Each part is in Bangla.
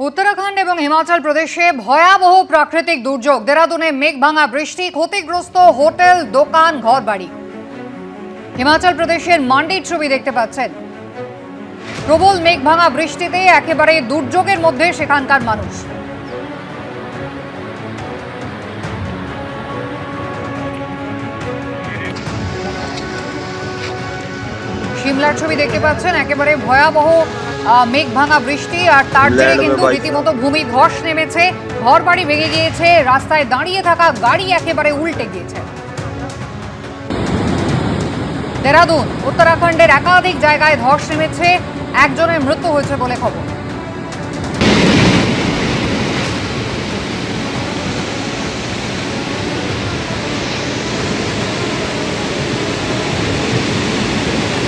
उत्तराखंड और हिमाचल प्रदेशे भयावह प्राकृतिक दुर्योग। देहरादूने मेघभांगा बृष्टि, क्षतिग्रस्त होटेल, दोकान, घरबाड़ी। हिमाचल प्रदेशेर मांडिर छवि देखते पाচ্ছেন। प्रबल मेघभांगा बृष्टिते एकेबारे दुर्योगेर मध्य सेखानकार मानुष। शिमलार छवि देखते पाচ্ছেন। एकेबारे भयावह मेघभांगा बृष्टि और तार जेरे किन्तु রীতিমতো ভূমিধস নেমেছে। ঘরবাড়ি ভেঙে গিয়েছে, রাস্তায় দাঁড়িয়ে থাকা গাড়ি একেবারে উল্টে গিয়েছে। দেহরাদূন उत्तराखंडेर एकाधिक জায়গায় ধস নেমেছে, একজনের মৃত্যু হয়েছে বলে খবর।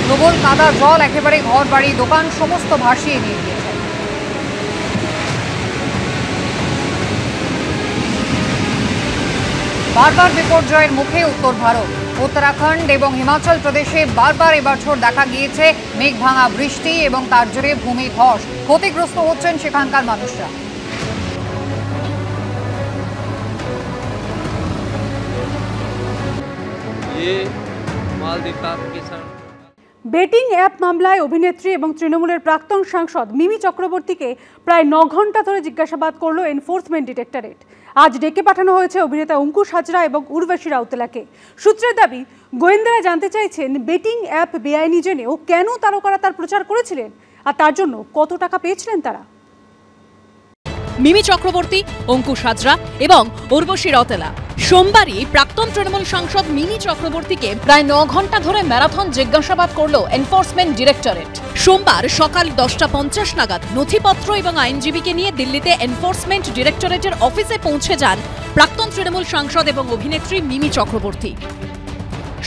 প্রবল কাদা জল একেবারে ঘর বাড়ি দোকান সমস্ত ভাসিয়ে নিয়ে গিয়েছে। বারবার বিপর্যয়ের মুখে উত্তর ভারত। उत्तराखंड और हिमाचल प्रदेशे बारबार এবছর দেখা গিয়েছে মেঘভাঙা বৃষ্টি এবং তার জেরে ভূমিধস। ক্ষতিগ্রস্ত হচ্ছেন সেখানকার মানুষরা। बेटिंग ऐप मामलाय अभिनेत्री और तृणमूलेर प्राक्तन सांसद मिमी चक्रवर्ती के प्राय 9 घंटा धरे जिज्ञासाबाद करल एनफोर्समेंट डिरेक्टरेट। आज डेके पाठानो हयेछे अभिनेता अंकुश हाजरा और उर्वशी राउतेलाके। सूत्रेर दाबी, गोयेन्दारा जानते चाइछेन बेटिंग ऐप बेआईनी जेनेও केन तारकारा तार प्रचार करेछिलेन और तार जोन्नो कत टाका पेयेछिलेन तारा। मिमी चक्रवर्ती, अंकुश हाजरा और उर्वशी राउतेला सोमवारই प्राक्तन तृणमूल सांसद मिमी चक्रवर्ती के प्राय 9 घंटा धरे मैराथन जिज्ञासाबाद करल एनफोर्समेंट डिरेक्टरेट। सोमवार सकाल 10:50 नागाद नथिपत्र और आईनजीबी के निये दिल्लीते एनफोर्समेंट डिरेक्टरेटर अफिसे पहुंचे जान प्राक्तन तृणमूल सांसद और अभिनेत्री मिमी चक्रवर्ती।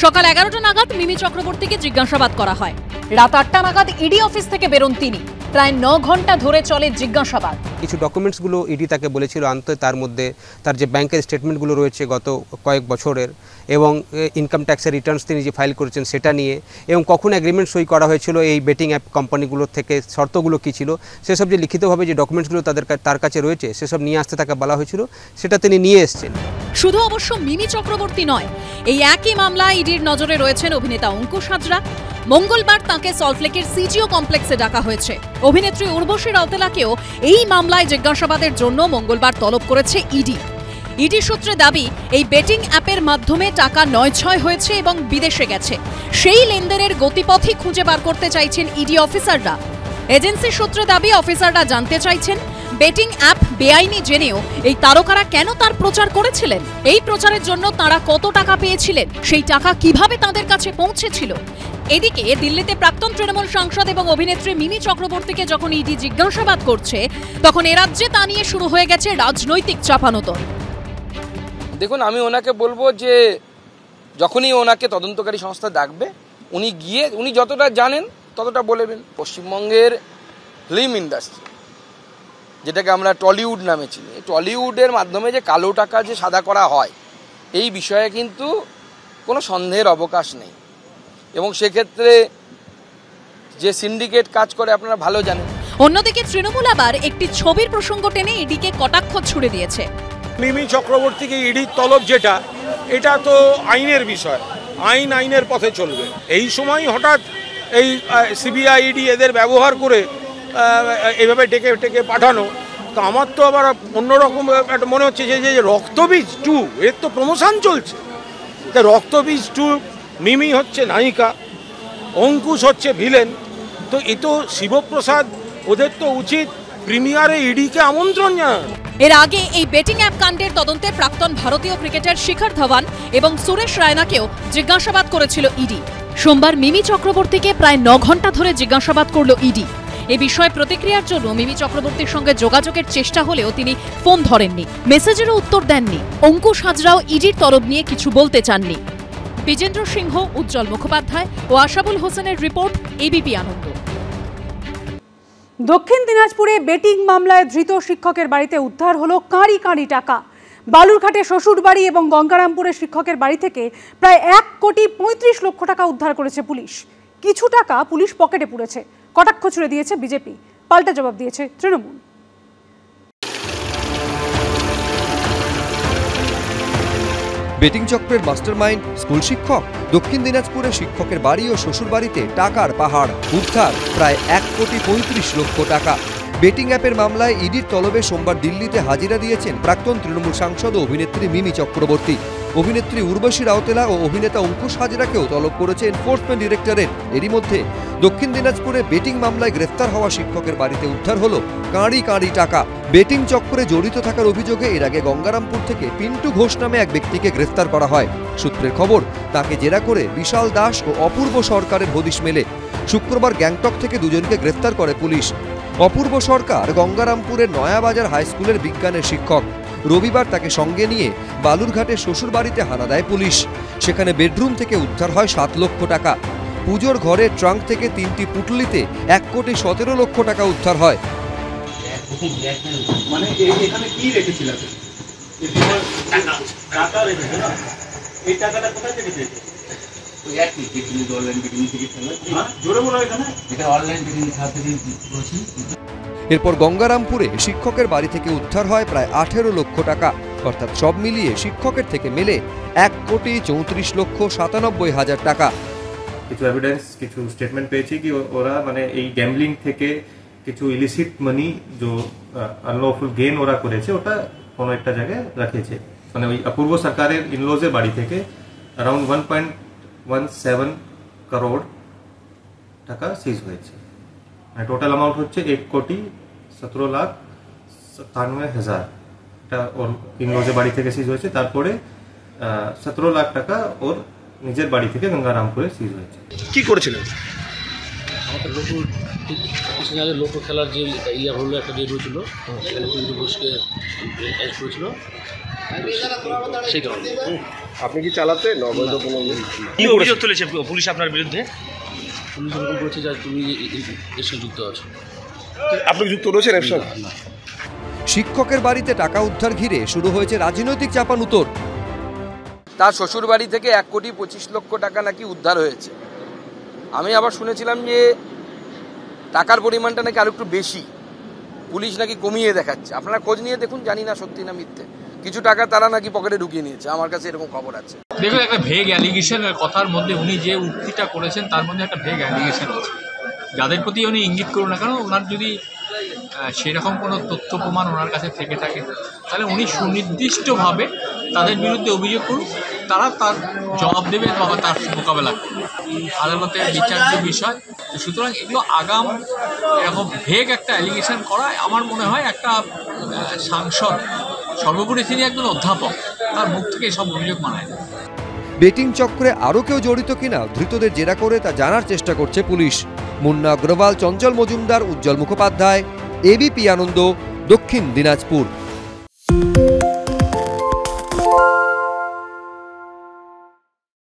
सकाल 11टा नागाद मिमी चक्रवर्ती के जिज्ञासाबाद करा हय। रात 8टा नागाद इडी अफिस थेके बेरोन तिनि। प्राय 9 घंटा धरे चले जिज्ञासाबाद। কিছু ডকুমেন্টসগুলো ইডি তাকে বলেছিল আনতে, তার মধ্যে তার যে ব্যাংকের স্টেটমেন্টগুলো রয়েছে গত কয়েক বছরের এবং ইনকাম ট্যাক্সের রিটার্নস তিনি যে ফাইল করেছেন সেটা নিয়ে এবং কখন এগ্রিমেন্ট সই করা হয়েছিল এই বেটিং অ্যাপ কোম্পানিগুলোর থেকে শর্তগুলো কী ছিল সেসব যে লিখিতভাবে যে ডকুমেন্টসগুলো তার কাছে রয়েছে সেসব নিয়ে আসতে তাকে বলা হয়েছিল, সেটা তিনি নিয়ে এসেছেন। শুধু অবশ্য মিমি চক্রবর্তী নয়, এই একই মামলায় ইডির নজরে রয়েছেন অভিনেতা অঙ্কুশ হাজরা। মঙ্গলবার তাঁকে সল্টলেকের সিজিও কমপ্লেক্সে ডাকা হয়েছে। অভিনেত্রী উর্বশী রাউতেলাকেও এই মামলায় জিজ্ঞাসাবাদের জন্য মঙ্গলবার তলব করেছে ইডি। ইডি সূত্রে দাবি, এই বেটিং অ্যাপের মাধ্যমে টাকা নয়ছয় হয়েছে এবং বিদেশে গেছে। সেই লেনদেনের গতিপথই খুঁজে বার করতে চাইছেন ইডি অফিসাররা। এজেন্সি সূত্রে দাবি, অফিসাররা জানতে চাইছেন বেটিং অ্যাপ বেআইনি জেনেও এই তারকারা কেন তার প্রচার করেছিলেন, এই প্রচারের জন্য তারা কত টাকা পেয়েছিলেন, সেই টাকা কিভাবে তাদের কাছে পৌঁছেছিল। এদিকে দিল্লিতে প্রাক্তন তৃণমূল সাংসদ এবং অভিনেত্রী মিমি চক্রবর্তীকে যখন ইডি জিজ্ঞাসাবাদ করছে তখন এ রাজ্যে তা নিয়ে শুরু হয়ে গেছে রাজনৈতিক চাপানোতর। দেখুন, আমি ওনাকে বলবো যে যখনই ওনাকে তদন্তকারী সংস্থা ডাকবে উনি গিয়ে উনি যতটা জানেন ততটা বলবেন। পশ্চিমবঙ্গের ফিল্ম ইন্ডাস্ট্রি, যেটাকে আমরা টলিউড নামে চিনি, টলিউডের মাধ্যমে যে কালো টাকা যে সাদা করা হয় এই বিষয়ে কিন্তু কোনো সন্দেহের অবকাশ নেই এবং সেক্ষেত্রে যে সিন্ডিকেট কাজ করে আপনারা ভালো জানেন। অন্যদিকে তৃণমূল আবার একটি ছবির প্রসঙ্গ টেনে ইডিকে কটাক্ষ ছুড়ে দিয়েছে। মিমি চক্রবর্তীকে ইডির তলব যেটা, এটা তো আইনের বিষয়, আইনের পথে চলবে। এই সময় হঠাৎ এই সিবিআই ইডি এদের ব্যবহার করে এইভাবে ডেকে পাঠানো, তো আমার তো আবার অন্যরকম একটা মনে হচ্ছে যে রক্তবীজ 2 এর তো প্রমোশন চলছে। তা রক্তবীজ 2 মিমি হচ্ছে নায়িকা, অঙ্কুশ হচ্ছে ভিলেন, তো এ তো শিবপ্রসাদ ওদের তো উচিত প্রিমিয়ারে ইডিকে আমন্ত্রণ জানানো। এর আগে এই বেটিং অ্যাপ কাণ্ডের তদন্তে প্রাক্তন ভারতীয় ক্রিকেটার শিখর ধাওয়ান এবং সুরেশ রায়নাকেও জিজ্ঞাসাবাদ করেছিল ইডি। সোমবার মিমি চক্রবর্তীকে প্রায় 9 ঘন্টা ধরে জিজ্ঞাসাবাদ করল ইডি। এ বিষয়ে প্রতিক্রিয়ার জন্য মিমি চক্রবর্তীর সঙ্গে যোগাযোগের চেষ্টা হলেও তিনি ফোন ধরেননি, মেসেজেরও উত্তর দেননি। অঙ্কুশ হাজরাও ইডির তরফ নিয়ে কিছু বলতে চাননি। বিজেন্দ্র সিংহ, উজ্জ্বল মুখোপাধ্যায় ও আশাবুল হোসেনের রিপোর্ট, এবিপি আনন্দ। দক্ষিণ দিনাজপুরে বেটিং মামলায় ধৃত শিক্ষকের বাড়িতে উদ্ধার হলো কাঁড়ি কাঁড়ি টাকা। বালুরঘাটে শ্বশুর বাড়ি এবং গঙ্গারামপুরে শিক্ষকের বাড়ি থেকে প্রায় 1,35,00,000 টাকা উদ্ধার করেছে পুলিশ। কিছু টাকা পুলিশ পকেটে পুরেছে। কটাক্ষ ছুড়ে দিয়েছে বিজেপি, পাল্টা জবাব দিয়েছে তৃণমূল। বেটিং চক্রের মাস্টারমাইন্ড স্কুল শিক্ষক। দক্ষিণ দিনাজপুরে শিক্ষকের বাড়ি ও শ্বশুর বাড়িতে টাকার পাহাড়, উদ্ধার প্রায় 1,35,00,000 টাকা। বেটিং অ্যাপের মামলায় ইডির তলবে সোমবার দিল্লিতে হাজিরা দিয়েছেন প্রাক্তন তৃণমূল সাংসদ ও অভিনেত্রী মিমি চক্রবর্তী। অভিনেত্রী উর্বশী রাউতেলা ও অভিনেতা অঙ্কুশ হাজরাকেও তলব করেছে এনফোর্সমেন্ট ডিরেক্টরেট। এরই মধ্যে দক্ষিণ দিনাজপুরে বেটিং মামলায় গ্রেফতার হওয়া শিক্ষকের বাড়িতে উদ্ধার হলো কাঁড়ি কাঁড়ি টাকা। বেটিং চক্রে জড়িত থাকার অভিযোগে এর আগে গঙ্গারামপুর থেকে পিন্টু ঘোষ নামে এক ব্যক্তিকে গ্রেফতার করা হয়। সূত্রের খবর, তাকে জেরা করে বিশাল দাস ও অপূর্ব সরকারের হদিশ মেলে। শুক্রবার গ্যাংটক থেকে দুজনকে গ্রেফতার করে পুলিশ। অপূর্ব সরকার গঙ্গারামপুরের নয়াবাজার হাই স্কুলের বিজ্ঞানের শিক্ষক। রবিবার তাকে সঙ্গে নিয়ে বালুরঘাটের শ্বশুর বাড়িতে হানা দেয় পুলিশ। সেখানে বেডরুম থেকে উদ্ধার হয় 7 লক্ষ টাকা। পুজোর ঘরের ট্রাঙ্ক থেকে 3টি পুটলিতে 1,17,00,000 টাকা উদ্ধার হয়। মানে এখানে কি রেখেছিল? টাকা রেখেছে না? এই টাকাটা কোথায় থেকে পেয়েছে? এরপর গঙ্গারামপুরে শিক্ষকের বাড়ি থেকে উদ্ধার হয় প্রায় 18 লক্ষ টাকা। অর্থাৎ সব মিলিয়ে শিক্ষকের থেকে মেলে 1,34,97,000 টাকা। কিছু এভিডেন্স, কিছু স্টেটমেন্ট পেয়েছি কি ওরা মানে এই গ্যাম্বলিং থেকে কিছু ইলিসিট মানি যে আনলফুল গেইন ওরা করেছে ওটা কোনো একটা জায়গায় রাখেছে। মানে ওই অপূর্ব সরকারের ইনলজের বাড়ি থেকে অ্যারাউন্ড 1.17 করোড় টাকা সিজ হয়েছে। টোটাল অ্যামাউন্ট হচ্ছে 1,17,97,000। এটা ওর ইনলজের বাড়ি থেকে সিজ হয়েছে। তারপরে 17 লাখ টাকা ওর নিজের বাড়ি থেকে গঙ্গারামপুরে সিজ হয়েছে। কি করেছিলেন? আমাদের লোকো খেলার যে ইয়ে হলো একটা ডেট হয়েছিল, সেখানে পিন্টু ঘোষকে অ্যারেস্ট করেছিল সেই কারণে। আপনি কি চালাতেন? কি অভিযোগ তুলেছে পুলিশ আপনার বিরুদ্ধে? পুলিশ এরকম বলছে যে তুমি এর সঙ্গে যুক্ত আছো। আপনি যুক্ত রয়েছেন এর সঙ্গে? না। শিক্ষকের বাড়িতে টাকা উদ্ধার ঘিরে শুরু হয়েছে রাজনৈতিক চাপানুতোর। তার শ্বশুর বাড়ি থেকে 1,25,00,000 টাকা নাকি উদ্ধার হয়েছে। আমি আবার শুনেছিলাম যে টাকার পরিমাণটা নাকি আরো একটু বেশি, পুলিশ নাকি কমিয়ে দেখাচ্ছে। আপনারা খোঁজ নিয়ে দেখুন, জানি না সত্যি না মিথ্যে। কিছু টাকা তারা নাকি পকেটে ঢুকিয়ে নিয়েছে, আমার কাছে এরকম খবর আছে। দেখুন, একটা ভেগ অ্যালিগেশনের কথার মধ্যে উনি যে উক্তিটা করেছেন তার মধ্যে একটা ভেগ অ্যালিগেশন আছে। যাদের প্রতি উনি ইঙ্গিত করুন না কেন, ওনার যদি সেরকম কোনো তথ্য প্রমাণ ওনার কাছে থেকে থাকে তাহলে উনি সুনির্দিষ্টভাবে তাদের বিরুদ্ধে অভিযোগ করুন, তারা তার জবাব দেবে বা তার মোকাবেলা করবে। আদালতের বিচার্য বিষয়। সুতরাং এগুলো আগাম এরকম ভেগ একটা অ্যালিগেশন করা, আমার মনে হয় একটা সাংসদ, সর্বোপরি তিনি একজন অধ্যাপক, তার মুখ থেকে সব অভিযোগ মানায় না। বেটিং চক্রে আরও কেউ জড়িত কিনা ধৃতদের জেরা করে তা জানার চেষ্টা করছে পুলিশ। মুন্না অগ্রওয়াল, চঞ্চল মজুমদার, উজ্জ্বল মুখোপাধ্যায়, এবিপি আনন্দ, দক্ষিণ দিনাজপুর।